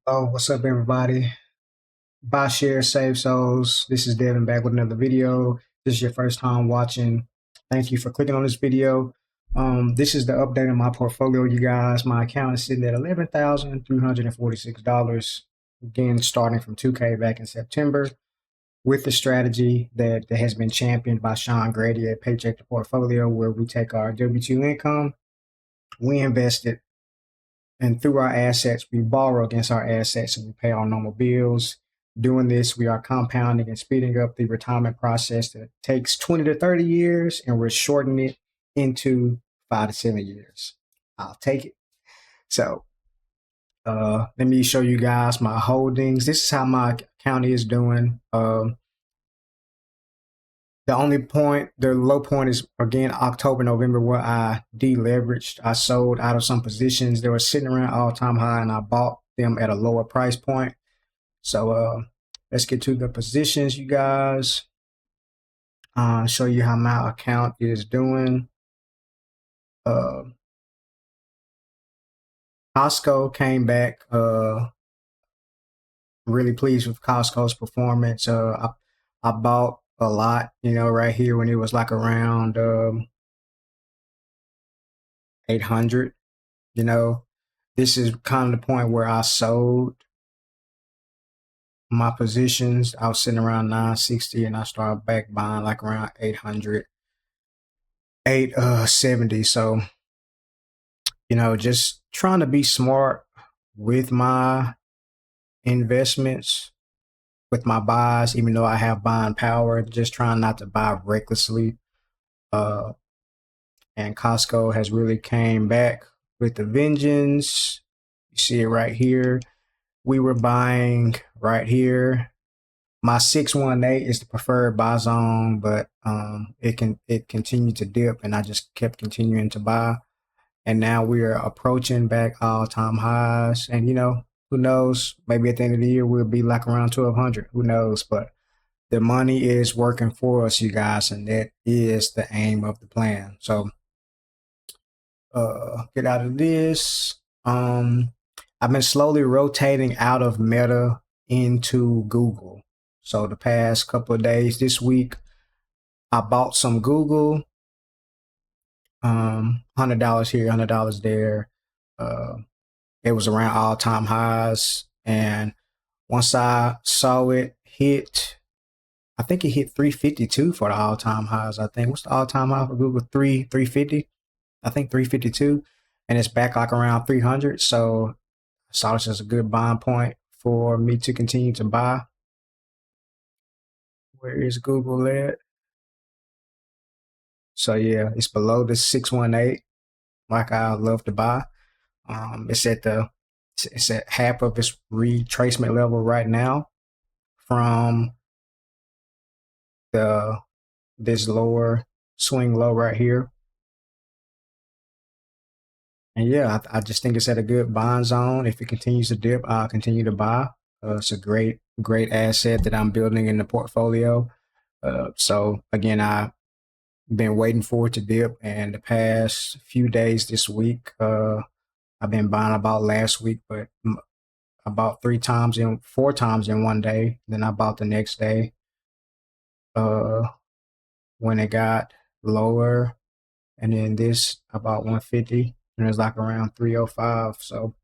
Oh, what's up, everybody? Buy, share, save souls. This is Devin back with another video. This is your first time watching. Thank you for clicking on this video. This is the update on my portfolio, you guys. My account is sitting at $11,346. Again, starting from 2K back in September with the strategy that has been championed by Sean Grady at Paycheck the Portfolio, where we take our W2 income, we invest it, and through our assets, we borrow against our assets and we pay our normal bills. Doing this, we are compounding and speeding up the retirement process that takes 20 to 30 years, and we're shortening it into 5 to 7 years. I'll take it. So let me show you guys my holdings. This is how my account is doing. The low point is again October, November, where I deleveraged. I sold out of some positions. They were sitting around all-time high, and I bought them at a lower price point. So let's get to the positions, you guys. Show you how my account is doing. Costco came back. Really pleased with Costco's performance. I bought a lot, right here when it was like around 800. This is kind of the point where I sold my positions. I was sitting around 960 and I started back buying like around 800, 870. So, just trying to be smart with my investments, with my buys, even though I have buying power, just trying not to buy recklessly. And Costco has really came back with the vengeance. You see it right here. We were buying right here. My 618 is the preferred buy zone, but it continued to dip, and I just kept continuing to buy. And now we are approaching back all-time highs. And who knows? Maybe at the end of the year we'll be like around 1200. Who knows? But the money is working for us, you guys, and that is the aim of the plan. So get out of this. I've been slowly rotating out of Meta into Google. So the past couple of days, this week, I bought some Google. $100 here, $100 there. It was around all-time highs, and once I saw it hit, I think it hit 352 for the all-time highs. I think what's the all-time high for Google? 350. I think 352, and it's back like around 300. So I saw this as a good buying point for me to continue to buy. Where is Google at? So yeah, it's below the 618, like I love to buy. It's at half of its retracement level right now from this lower swing low right here. And yeah, I just think it's at a good buying zone. If it continues to dip, I'll continue to buy. It's a great asset that I'm building in the portfolio. So again, I've been waiting for it to dip, and the past few days this week, I've been buying about last week, but I bought 4 times in one day. Then I bought the next day when it got lower, and then this about 150, and it's like around 305. So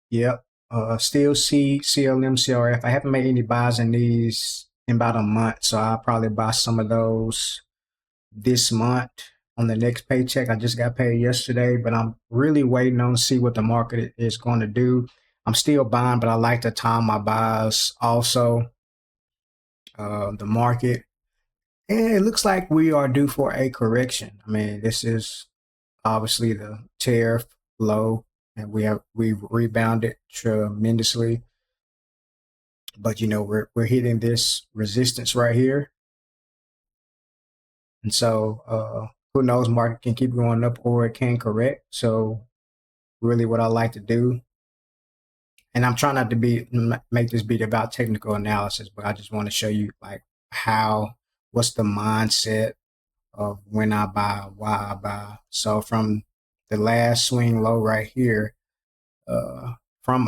yep. Still see CLM, CRF. I haven't made any buys in these in about a month, so I'll probably buy some of those this month on the next paycheck. I just got paid yesterday, but I'm really waiting on to see what the market is going to do. I'm still buying, but I like to time my buys also. The market, and it looks like we are due for a correction. I mean, this is obviously the tariff low, and we've rebounded tremendously. But we're hitting this resistance right here, and so who knows? Market can keep going up, or it can correct. So really, what I like to do, and I'm trying not to make this be about technical analysis, but I just want to show you like what's the mindset of when I buy, why I buy. So from the last swing low right here, from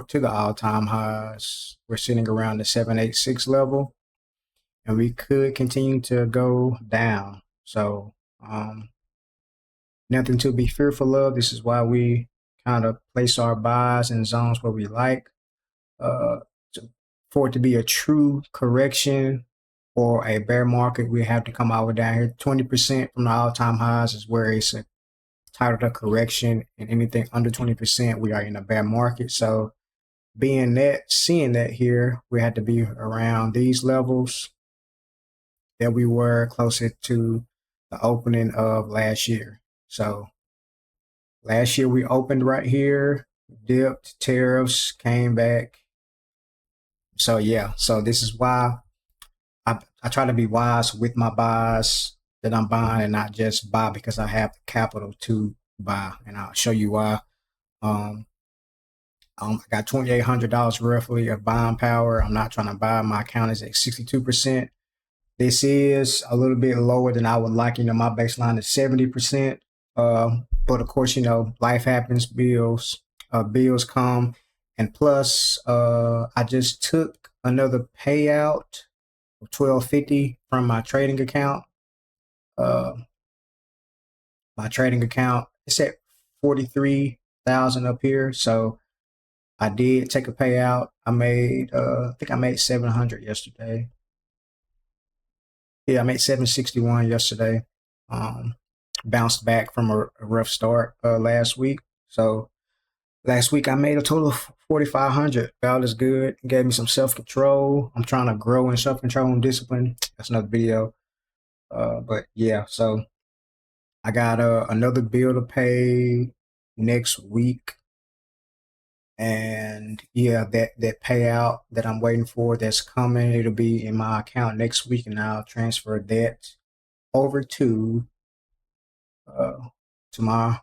to the all-time highs. We're sitting around the 786 level, and we could continue to go down. So nothing to be fearful of. This is why we kind of place our buys in zones where we like. Uh, for it to be a true correction or a bear market, we have to come out down here. 20% from the all-time highs is where it's a titled a correction, and anything under 20%, we are in a bear market. So seeing that here, we had to be around these levels that we were closer to the opening of last year. So last year we opened right here, dipped, tariffs, came back. So yeah, so this is why I try to be wise with my buys that I'm buying and not just buy because I have the capital to buy. And I'll show you why. I got $2,800 roughly of buying power. I'm not trying to buy. My account is at 62%. This is a little bit lower than I would like. My baseline is 70%. But of course, life happens, bills come. And plus, I just took another payout of $1,250 from my trading account. My trading account, it's at 43,000 up here. So I did take a payout. I think I made 700 yesterday. Yeah, I made 761 yesterday. Bounced back from a rough start last week. So last week I made a total of 4,500. Felt is good. It gave me some self-control. I'm trying to grow in self-control and discipline. That's another video. But yeah, so I got another bill to pay next week. And yeah, that payout that I'm waiting for that's coming, it'll be in my account next week, and I'll transfer that over to my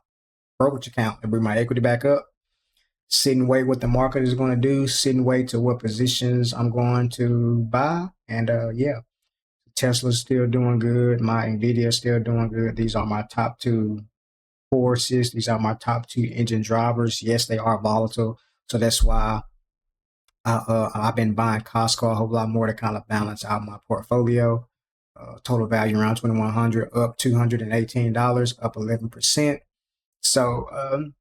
brokerage account and bring my equity back up. Sit and wait what the market is going to do. Sit and wait to what positions I'm going to buy. And yeah, Tesla's still doing good. My Nvidia is still doing good. These are my top two forces. These are my top two engine drivers. Yes, they are volatile. So that's why I've been buying Costco a whole lot more to kind of balance out my portfolio. Total value around $2,100, up $218, up 11%. So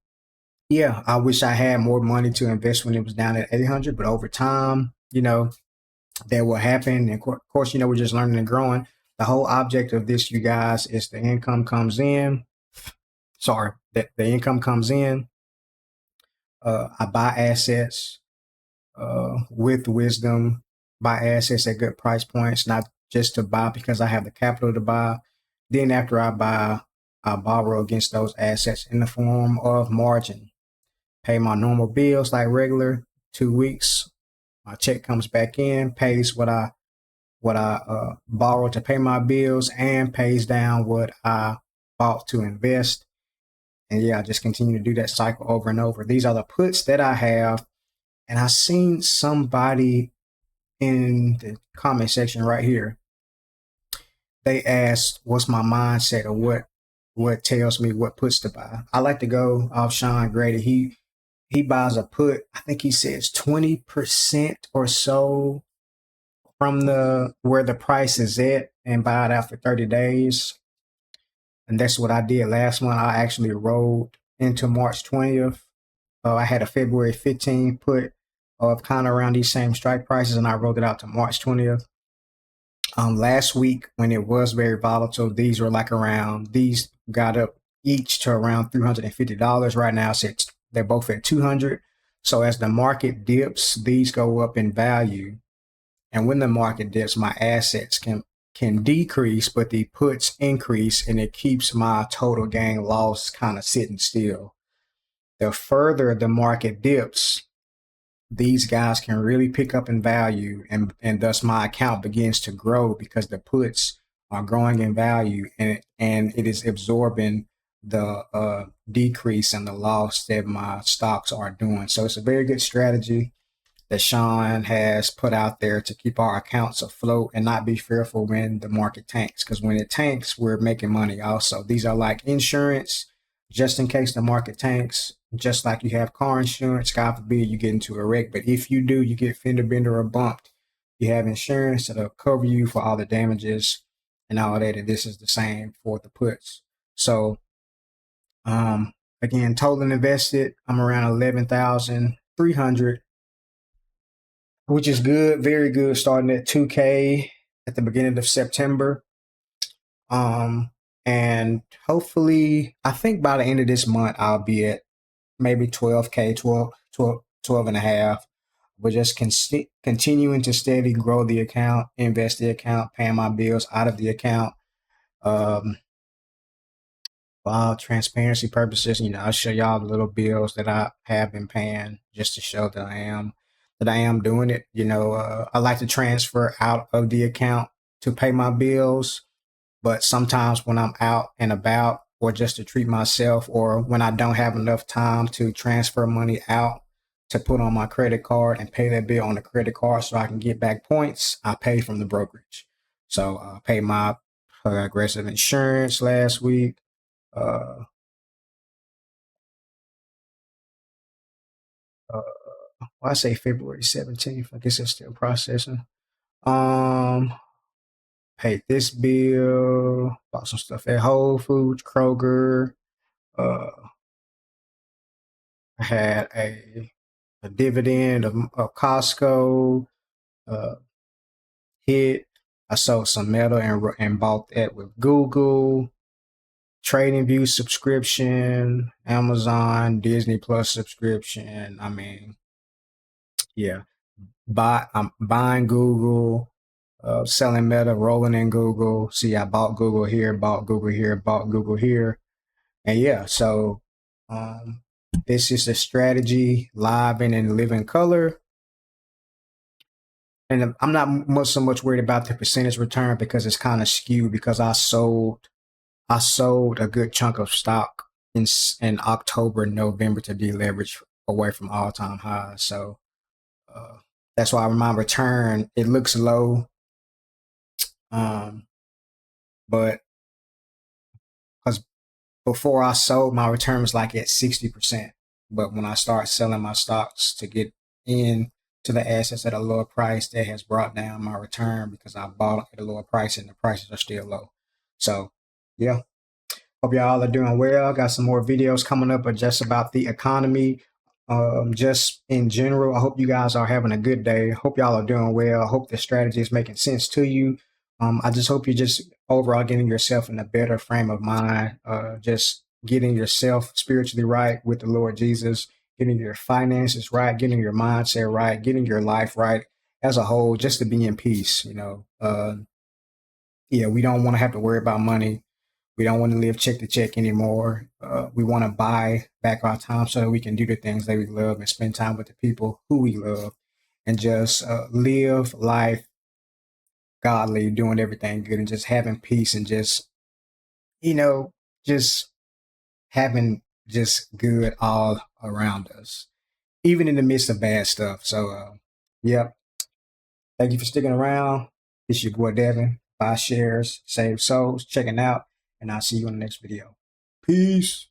yeah, I wish I had more money to invest when it was down at 800, but over time, that will happen. And of course, we're just learning and growing. The whole object of this, you guys, is the income comes in. Sorry, that the income comes in. I buy assets with wisdom, buy assets at good price points, not just to buy because I have the capital to buy. Then after I buy, I borrow against those assets in the form of margin. Pay my normal bills like regular, 2 weeks. My check comes back in, pays what I borrow to pay my bills, and pays down what I bought to invest. And yeah, I just continue to do that cycle over and over. These are the puts that I have. And I seen somebody in the comment section right here. They asked, what's my mindset, or what tells me what puts to buy. I like to go off Sean Grady. He buys a put. I think he says 20% or so from where the price is at, and buy it after 30 days. And that's what I did last month. I actually rolled into March 20th. I had a February 15th put of kind of around these same strike prices, and I rolled it out to March 20th. Last week, when it was very volatile, these got up each to around $350. Right now, they're both at $200. So as the market dips, these go up in value. And when the market dips, my assets can decrease, but the puts increase, and it keeps my total gain loss kind of sitting still. The further the market dips, these guys can really pick up in value, and thus my account begins to grow because the puts are growing in value, and it is absorbing the decrease and the loss that my stocks are doing. So it's a very good strategy that Sean has put out there to keep our accounts afloat and not be fearful when the market tanks, because when it tanks, we're making money also. These are like insurance, just in case the market tanks. just like you have car insurance. God forbid you get into a wreck, but if you do, you get fender bender or bumped, you have insurance that'll cover you for all the damages and all that. And this is the same for the puts. So again, total invested, I'm around 11,300, which is good, very good. Starting at 2K at the beginning of September. Um, and hopefully, I think by the end of this month, I'll be at maybe 12K, 12 and a half. But just continuing to steady grow the account, invest the account, paying my bills out of the account. Um, for all transparency purposes, I'll show y'all the little bills that I have been paying just to show that I am doing it. I like to transfer out of the account to pay my bills. But sometimes when I'm out and about, or just to treat myself, or when I don't have enough time to transfer money out to put on my credit card and pay that bill on the credit card so I can get back points, I pay from the brokerage. So I paid my aggressive insurance last week. Uh, uh, I say February 17th. I guess it's still processing. Um, Paid this bill, bought some stuff at Whole Foods, Kroger. Uh, I had a dividend of Costco uh, hit. I sold some metal and bought that with Google. TradingView subscription, Amazon, Disney Plus subscription. I mean, yeah. I'm buying Google, selling Meta, rolling in Google. See, I bought Google here, bought Google here, bought Google here. And yeah, so um, this is a strategy live and in living color. And I'm not so much worried about the percentage return because it's kind of skewed because I sold a good chunk of stock in October, November to deleverage away from all time highs. So uh, that's why my return it looks low, but because before I sold, my return was like at 60%. But when I start selling my stocks to get in to the assets at a lower price, that has brought down my return because I bought at a lower price and the prices are still low. So, yeah. Hope y'all are doing well. Got some more videos coming up, but just about the economy, just in general. I hope you guys are having a good day. Hope y'all are doing well. I hope the strategy is making sense to you. I just hope you're just overall getting yourself in a better frame of mind, just getting yourself spiritually right with the Lord Jesus, getting your finances right, getting your mindset right, getting your life right as a whole, just to be in peace. Yeah, we don't want to have to worry about money. We don't want to live check to check anymore. We want to buy back our time so that we can do the things that we love and spend time with the people who we love and just live life godly, doing everything good and just having peace and just, you know, just having just good all around us, even in the midst of bad stuff. So, yep. Thank you for sticking around. It's your boy Devin. Buy shares, save souls, checking out, and I'll see you in the next video. Peace.